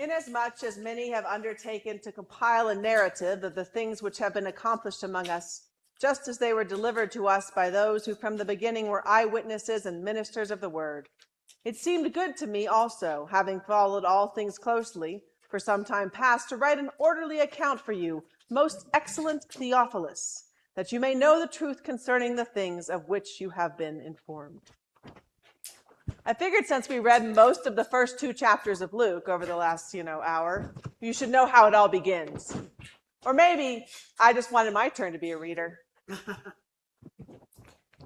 Inasmuch as many have undertaken to compile a narrative of the things which have been accomplished among us, just as they were delivered to us by those who from the beginning were eyewitnesses and ministers of the word, it seemed good to me also, having followed all things closely for some time past, to write an orderly account for you, most excellent Theophilus, that you may know the truth concerning the things of which you have been informed. I figured since we read most of the first 2 chapters of Luke over the last, hour, you should know how it all begins. Or maybe I just wanted my turn to be a reader.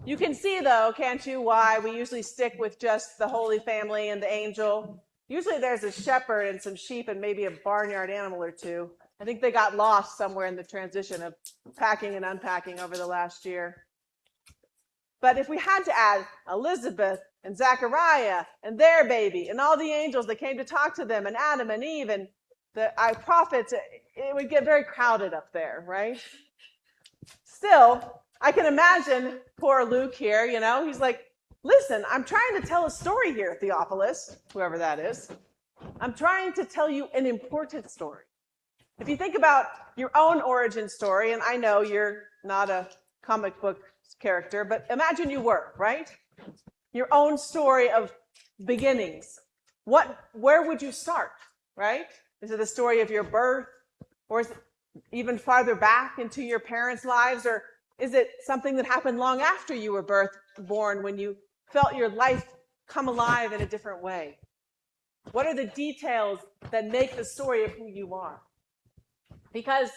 You can see, though, can't you, why we usually stick with just the Holy Family and the angel. Usually there's a shepherd and some sheep and maybe a barnyard animal or two. I think they got lost somewhere in the transition of packing and unpacking over the last year. But if we had to add Elizabeth and Zechariah and their baby and all the angels that came to talk to them and Adam and Eve and the prophets, it would get very crowded up there, right? Still, I can imagine poor Luke here, he's like, listen, I'm trying to tell a story here, Theophilus, whoever that is. I'm trying to tell you an important story. If you think about your own origin story, and I know you're not a comic book character, but imagine you were, right? Your own story of beginnings. Where would you start, right? Is it the story of your birth? Or is it even farther back into your parents' lives? Or is it something that happened long after you were born when you felt your life come alive in a different way? What are the details that make the story of who you are? Because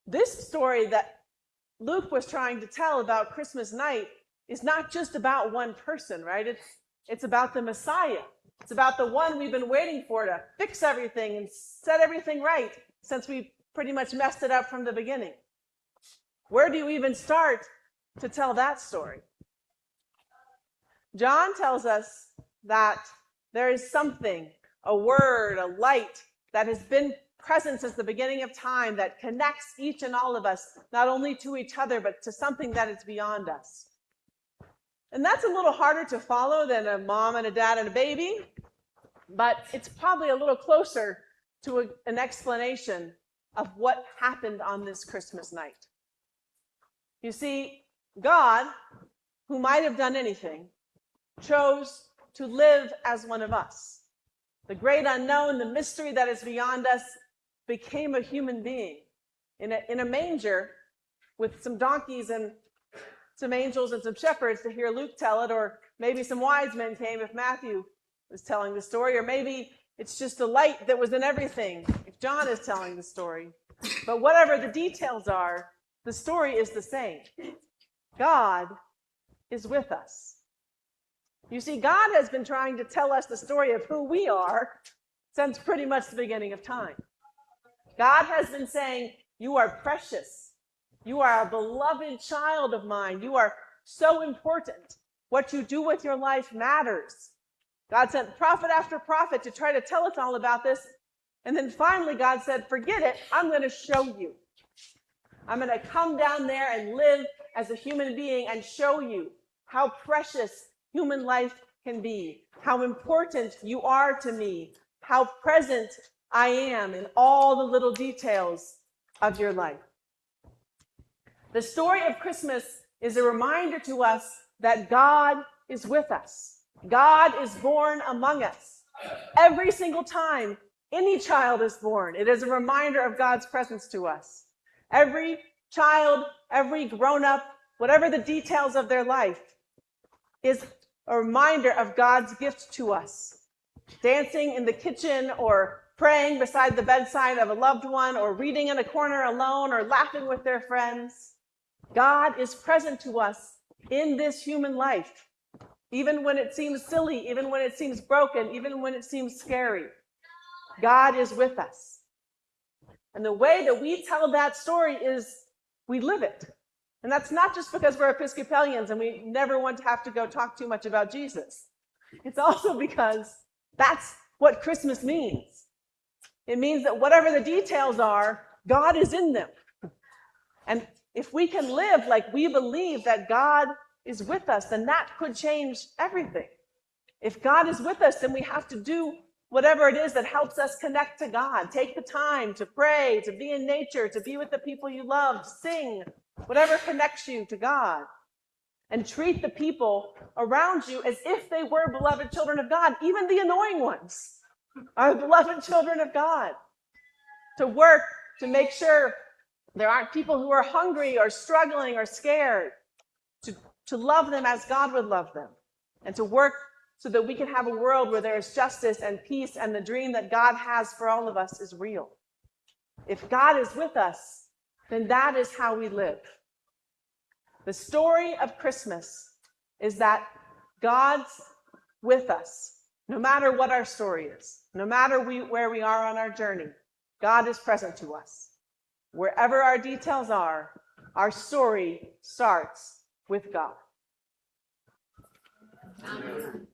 this story that Luke was trying to tell about Christmas night is not just about one person, right? It's about the Messiah. It's about the one we've been waiting for to fix everything and set everything right since we pretty much messed it up from the beginning. Where do you even start to tell that story? John tells us that there is something, a word, a light that has been present since the beginning of time that connects each and all of us, not only to each other, but to something that is beyond us. And that's a little harder to follow than a mom and a dad and a baby, but it's probably a little closer to an explanation of what happened on this Christmas night. You see, God, who might have done anything, chose to live as one of us. The great unknown, the mystery that is beyond us, became a human being in a manger with some donkeys and some angels and some shepherds to hear Luke tell it, or maybe some wise men came if Matthew was telling the story, or maybe it's just a light that was in everything if John is telling the story. But whatever the details are, the story is the same. God is with us. You see, God has been trying to tell us the story of who we are since pretty much the beginning of time. God has been saying, you are precious. You are a beloved child of mine. You are so important. What you do with your life matters. God sent prophet after prophet to try to tell us all about this. And then finally God said, forget it. I'm going to show you. I'm going to come down there and live as a human being and show you how precious human life can be, how important you are to me, how present I am in all the little details of your life. The story of Christmas is a reminder to us that God is with us. God is born among us. Every single time any child is born, it is a reminder of God's presence to us. Every child, every grown-up, whatever the details of their life, is a reminder of God's gift to us. Dancing in the kitchen, or praying beside the bedside of a loved one, or reading in a corner alone, or laughing with their friends. God is present to us in this human life, even when it seems silly, even when it seems broken, even when it seems scary. God is with us. And the way that we tell that story is we live it. And that's not just because we're Episcopalians and we never want to have to go talk too much about Jesus. It's also because that's what Christmas means. It means that whatever the details are, God is in them. And if we can live like we believe that God is with us, then that could change everything. If God is with us, then we have to do whatever it is that helps us connect to God. Take the time to pray, to be in nature, to be with the people you love, sing, whatever connects you to God. And treat the people around you as if they were beloved children of God. Even the annoying ones are beloved children of God. To work to make sure there aren't people who are hungry or struggling or scared. To love them as God would love them. And to work so that we can have a world where there is justice and peace and the dream that God has for all of us is real. If God is with us, then that is how we live. The story of Christmas is that God's with us, no matter what our story is, no matter where we are on our journey. God is present to us. Wherever our details are, our story starts with God. Amen.